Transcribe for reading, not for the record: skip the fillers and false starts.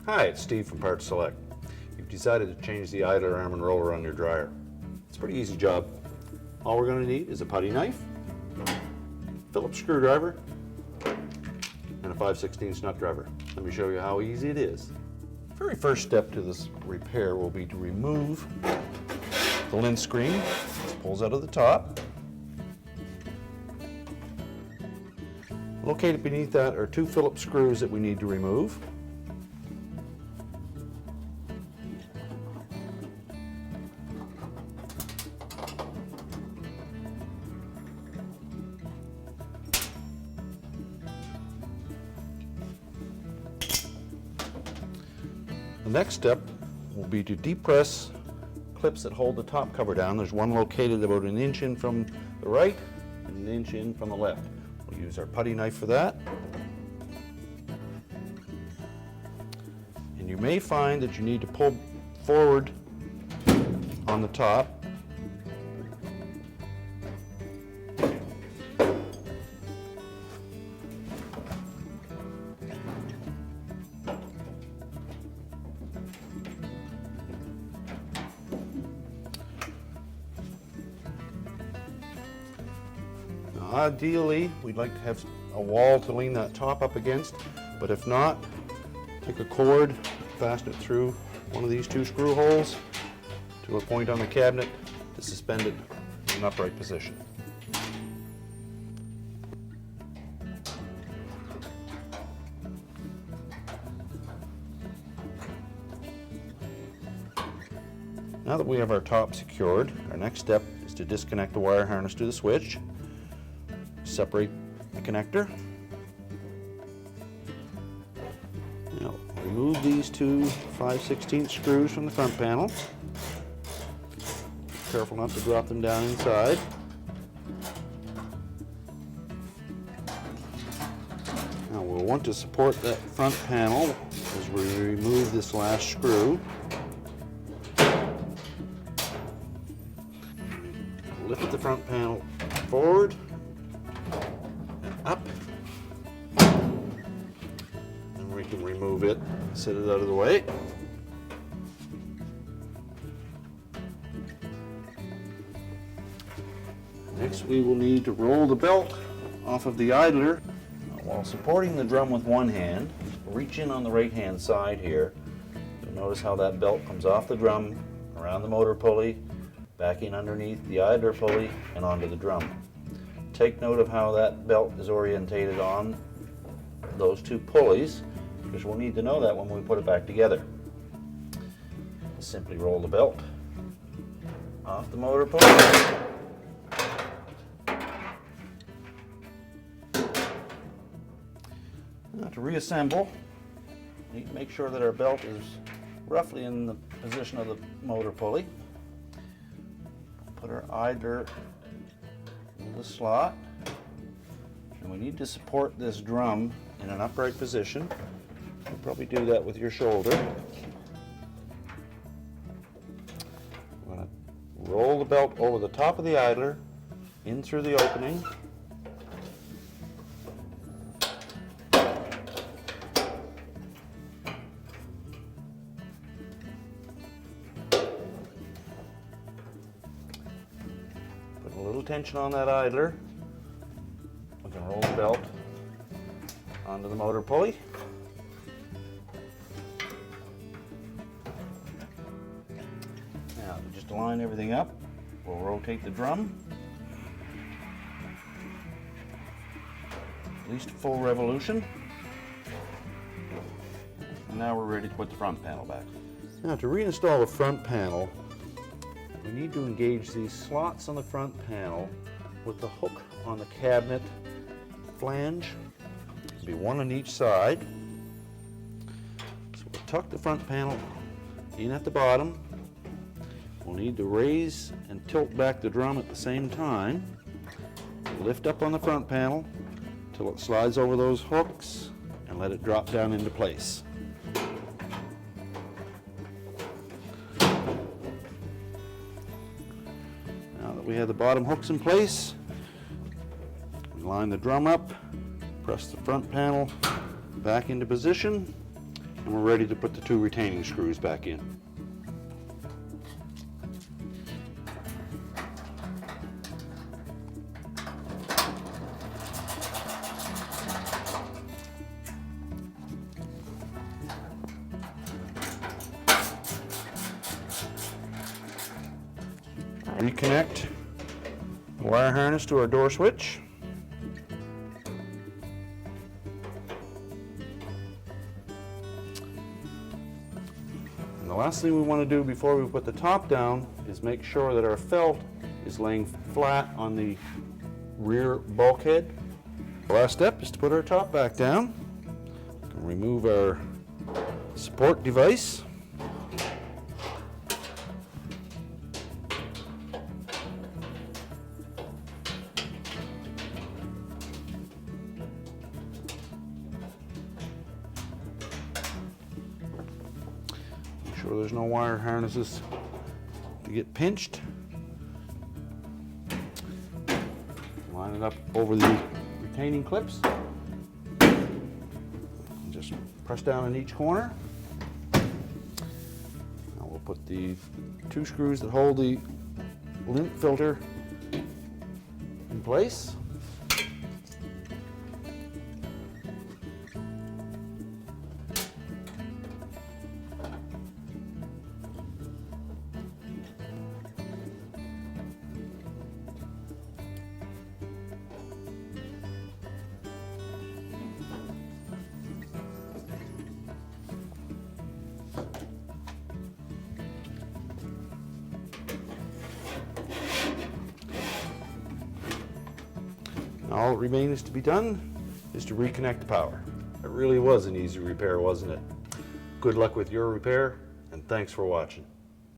Hi, it's Steve from PartSelect. You've decided to change the idler arm and roller on your dryer. It's a pretty easy job. All we're going to need is a putty knife, Phillips screwdriver, and a 5/16 nut driver. Let me show you how easy it is. The very first step to this repair will be to remove the lint screen. This pulls out of the top. Located beneath that are two Phillips screws that we need to remove. The next step will be to depress clips that hold the top cover down. There's one located about an inch in from the right and an inch in from the left. We'll use our putty knife for that. And you may find that you need to pull forward on the top. Ideally, we'd like to have a wall to lean that top up against, but if not, take a cord, fasten it through one of these two screw holes to a point on the cabinet to suspend it in an upright position. Now that we have our top secured, our next step is to disconnect the wire harness to the switch. Separate the connector. Now remove these two 5/16 screws from the front panel. Be careful not to drop them down inside. Now we'll want to support that front panel as we remove this last screw. Lift the front panel forward, up, and we can remove it, set it out of the way. Next we will need to roll the belt off of the idler. While supporting the drum with one hand, reach in on the right hand side here. You'll notice how that belt comes off the drum, around the motor pulley, back in underneath the idler pulley, and onto the drum. Take note of how that belt is orientated on those two pulleys, because we'll need to know that when we put it back together. Simply roll the belt off the motor pulley. Now to reassemble, we need to make sure that our belt is roughly in the position of the motor pulley. Put our idler in the slot, and we need to support this drum in an upright position. You'll probably do that with your shoulder. We're going to roll the belt over the top of the idler, in through the opening. Put a little tension on that idler. We can roll the belt onto the motor pulley. Now, to just line everything up, we'll rotate the drum. At least a full revolution. And now we're ready to put the front panel back. Now, to reinstall the front panel, we need to engage these slots on the front panel with the hook on the cabinet flange. It'll be one on each side. So we'll tuck the front panel in at the bottom. We'll need to raise and tilt back the drum at the same time. Lift up on the front panel till it slides over those hooks and let it drop down into place. Now that we have the bottom hooks in place, Line the drum up, press the front panel back into position, and we're ready to put the 2 retaining screws back in. Reconnect the wire harness to our door switch. And the last thing we want to do before we put the top down is make sure that our felt is laying flat on the rear bulkhead. The last step is to put our top back down. Remove our support device. Make sure there's no wire harnesses to get pinched. Line it up over the retaining clips. And just press down in each corner. Now we'll put the 2 screws that hold the lint filter in place. All that remains to be done is to reconnect the power. It really was an easy repair, wasn't it? Good luck with your repair, and thanks for watching.